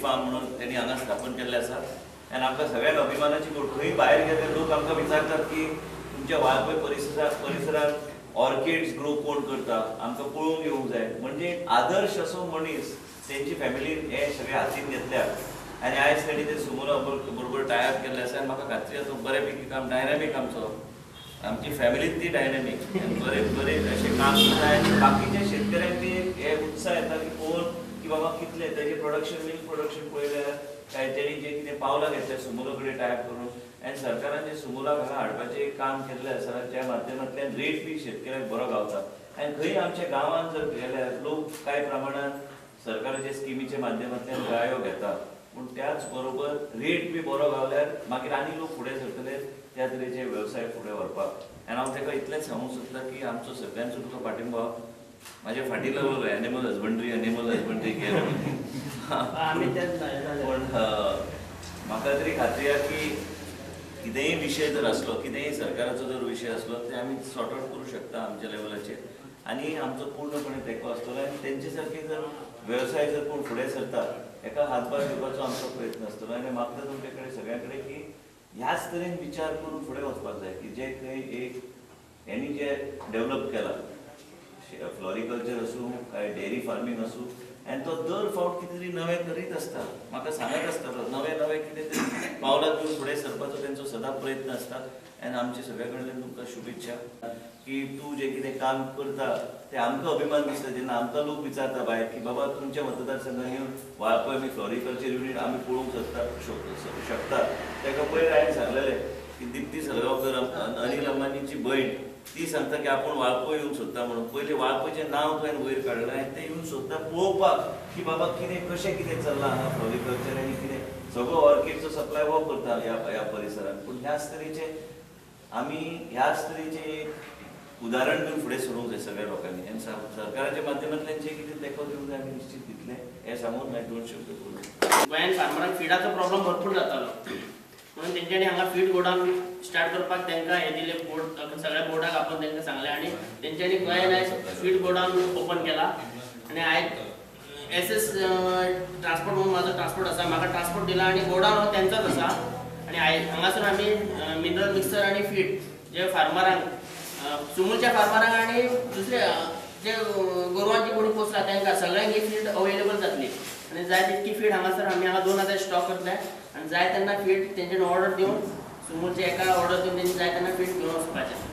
Form म्हणून त्यांनी हांगा स्थापन केल्लें आसा आनी आमकां सगळ्याक अभिमानाची गोष्ट. खंय भायर गेले लोक आमकां विचारतात की तुमच्या वाळपय परिसरांत ऑर्किड्स ग्रो कोण करता, आमकां पळोवंक येवंक जाय. म्हणजे आदर्श असो मनीस तेंची फॅमिलीन हे सगळे हातीन घेतल्यात आनी आयज ताणी ते सुमोला बरोबर टायप केल्ले आसा आनी म्हाका खात्री आसा बऱ्यापैकी काम डायनॅमीक आमची फॅमिलीच ती डायनॅमीक बरे अशें काम करता आनी बाकीच्या शेतकऱ्यांक बी हे उत्साह येता की पळोवन की बाबा कितले तेजे प्रोडक्शन मिल्क प्रोडक्शन पळयल्यार काय तेणी जे कितें पावलां घेतल्या सुमोलो कडेन टायप करून आनी सरकारान जे सुमोलाक हांगा हाडपाचें एक काम केल्लें आसा ज्या माध्यमांतल्यान रेट बी शेतकऱ्याक बरो गावता. आनी खंय आमच्या गांवांत जर गेल्यार लोक कांय प्रमाणात सरकाराच्या स्किमीच्या माध्यमांतल्यान गायो घेतात पूण त्याच बरोबर रेट बी बरो गावल्यार मागीर आनी लोक फुडें सरतले त्या तरेचे वेवसाय फुडें व्हरपाक. आनी हांव ताका इतलेंच सांगूंक सोदतां की आमचो सगळ्यांचो तुका पाठिंबो म्हाज्या फाटी लागलो एनिमल हजबंड्री केर पूण म्हाका तरी खात्री आसा की कितेंय विशय जर आसलो कितेंय सरकाराचो जर विशय आसलो ते आमी सॉर्ट आउट करूं शकता आमच्या लेवलाचेर आनी आमचो पूर्णपणे तेंको आसतलो आनी तेंचे सारके जर वेवसाय जर कोण फुडें सरता हेका हातभार दिवपाचो आमचो प्रयत्न आसतलो. आनी मागता तुमचे कडेन सगळ्यां कडेन की ह्याच तरेन विचार करून फुडें वचपाक जाय की जे खंय एक हेणी जे डेव्हलप केला फ्लॉरिकल्चर आसूं काय डेअरी फार्मींग आसूं आनी तो दर फावट कितें तरी नवें करीत आसता, म्हाका सांगत आसता नवें कितें तरी पावलां घेवन फुडें सरपाचो तेंचो सदांच प्रयत्न आसता. आनी आमचे सगळे कडल्यान तुमकां शुभेच्छा की तूं जें कितें काम करता तें आमकां अभिमान दिसता जेन्ना आमकां लोक विचारता भायर की बाबा तुमच्या मतदारसंघात येवन वाळपय आमी फ्लॉरिकल्चर युनिट आमी पळोवंक शकता. ताका पयर हांवें सांगलेलें की दिप्ती सलगांवकर अनिल अंबानीची भयण ती सांगता की आपूण वाळपय येवंक सोदता म्हणून. पयलीं वाळपयचें नांव तुवें वयर काडलें आनी तें येवन सोदता पळोवपाक की बाबा कितें कशें कितें चल्लां हांगा फ्लॉरिकल्चर आनी कितें सगळो ऑर्किडचो सप्लाय हो करता ह्या परिसरांत. पूण ह्याच तरेचे आमी ह्याच तरेचें एक उदाहरण दिवन फुडें सरूंक जाय सगळ्या लोकांनी आनी सरकाराच्या माध्यमांतल्यान जें कितें तेंको दिवंक जाय आमी निश्चित दितले हें सांगून हांवें 2 शब्द बोलले. गोंयांत फार्मरांक फिडाचो प्रॉब्लेम भरपूर जातालो म्हणून तेंच्यांनी हांगा फीड गोडाऊन स्टार्ट करपाक तांकां हे दिले बोर्ड सगळ्या बोर्डाक आपण तांकां सांगलें आनी तेंच्यांनी गोंयांत आयज फीड गोडाऊन ओपन केला. आनी आयज एसएस ट्रान्सपोर्ट म्हणून म्हाजो ट्रान्सपोर्ट आसा म्हाका ट्रान्सपोर्ट दिला आनी गोडाऊन हो तेंचोच आसा. आनी हांगासून आमी मिनरल मिक्सर आनी फीड जे फार्मरांक सुमूलच्या फार्मरांक आनी दुसरे जे गोरवांची कोणी पोसला तांकां सगळ्यांक ही फीड अवेलेबल जातली. आनी जाय तितकी फीड हांगासर आमी हांगा 2000 स्टॉक करतले आनी जाय तेन्ना फीड तेंच्यानी ऑर्डर दिवन सुमूलच्या एका ऑर्डर दिवन तेंची जाय तेन्ना फीड घेवन वचपाचें.